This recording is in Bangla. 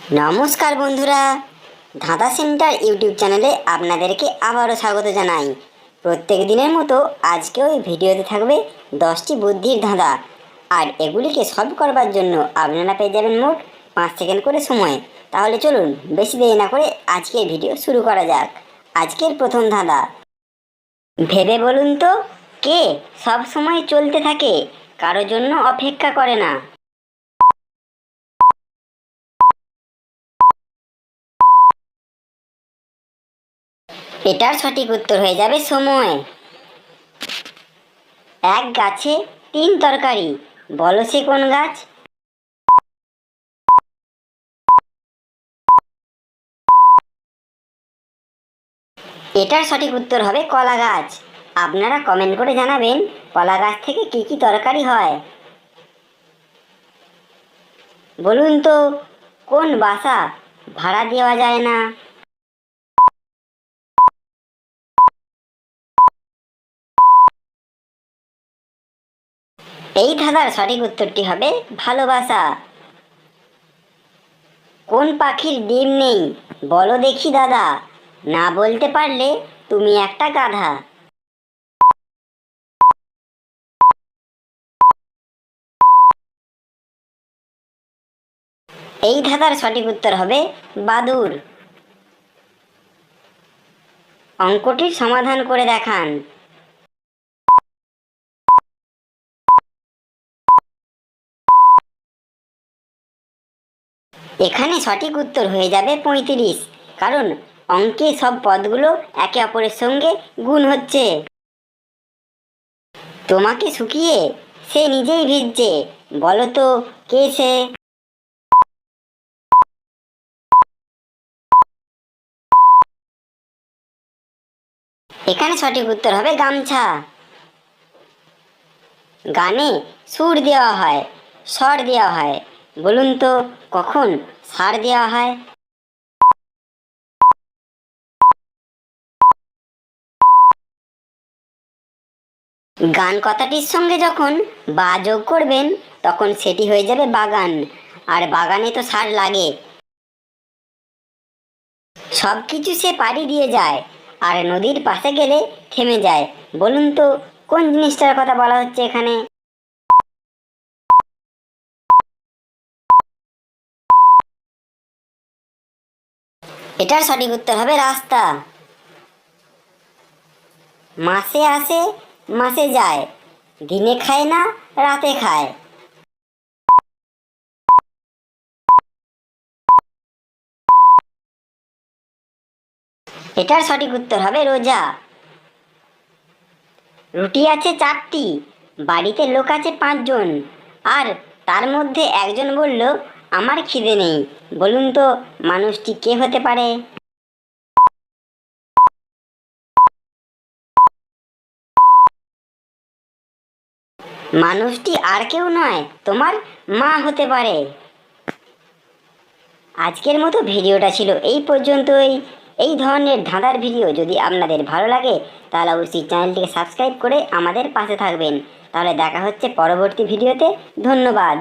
নমস্কার বন্ধুরা, ধাঁধা সেন্টার ইউটিউব চ্যানেলে আপনাদেরকে আবারও স্বাগত জানাই। প্রত্যেক দিনের মতো আজকেও এই ভিডিওতে থাকবে 10টি বুদ্ধির ধাঁধা, আর এগুলিকে সলভ করবার জন্য আপনারা পেয়ে যাবেন মোট 5 সেকেন্ড করে সময়। তাহলে চলুন বেশি দেরি না করে আজকের ভিডিও শুরু করা যাক। আজকের প্রথম ধাঁধা, ভেবে বলুন তো কে সব সময় চলতে থাকে, কারোর জন্য অপেক্ষা করে না। এটার সঠিক উত্তর হয়ে যাবে সময়। এক গাছে 3 তরকারি, বলো সে কোন গাছ? এটার সঠিক উত্তর হবে কলা গাছ। আপনারা কমেন্ট করে জানাবেন কলা গাছ থেকে কি কি তরকারি হয়। বলুন তো কোন বাসা ভাড়া দেওয়া যায় না? এই ধাঁধার সঠিক উত্তরটি হবে ভালোবাসা। কোন পাখির ডিম নেই, বলো দেখি দাদা? না বলতে পারলে তুমি একটা গাধা। এই ধাঁধার সঠিক উত্তর হবে বাদুড়। অঙ্কটির সমাধান করে দেখান। এখানে সঠিক উত্তর হয়ে যাবে 35, কারণ অঙ্কে সব পদগুলো একে অপরের সঙ্গে গুণ হচ্ছে। তোমাকে শুকিয়ে সে নিজেই ভিজছে, বলো তো কে সে? এখানে সঠিক উত্তর হবে গামছা। গানে সুর দেওয়া হয়, স্বর দেওয়া হয়, বলুন তো কখন সার দেওয়া হয়? গান কথাটির সঙ্গে যখন বা যোগ করবেন তখন সেটি হয়ে যাবে বাগান, আর বাগানে তো সার লাগে। সব কিছু সে পাড়ি দিয়ে যায়, আর নদীর পাশে গেলে থেমে যায়, বলুন তো কোন জিনিসটার কথা বলা হচ্ছে এখানে? এটার সঠিক উত্তর হবে রাস্তা। মাসে আসে মাসে যায়, দিনে খায় না রাতে খায়। এটার সঠিক উত্তর হবে রোজা। রুটি আছে 4টি, বাড়িতে লোক আছে 5 জন, আর তার মধ্যে একজন বলল আমার খিদে নেই, বলুন তো মানুষটি কে হতে পারে? মানুষটি আর কেউ নয়, তোমার মা হতে পারে। আজকের মতো ভিডিওটা ছিল এই পর্যন্তই। এই ধরনের ধাঁধার ভিডিও যদি আপনাদের ভালো লাগে তাহলে অবশ্যই চ্যানেলটিকে সাবস্ক্রাইব করে আমাদের পাশে থাকবেন। তাহলে দেখা হচ্ছে পরবর্তী ভিডিওতে। ধন্যবাদ।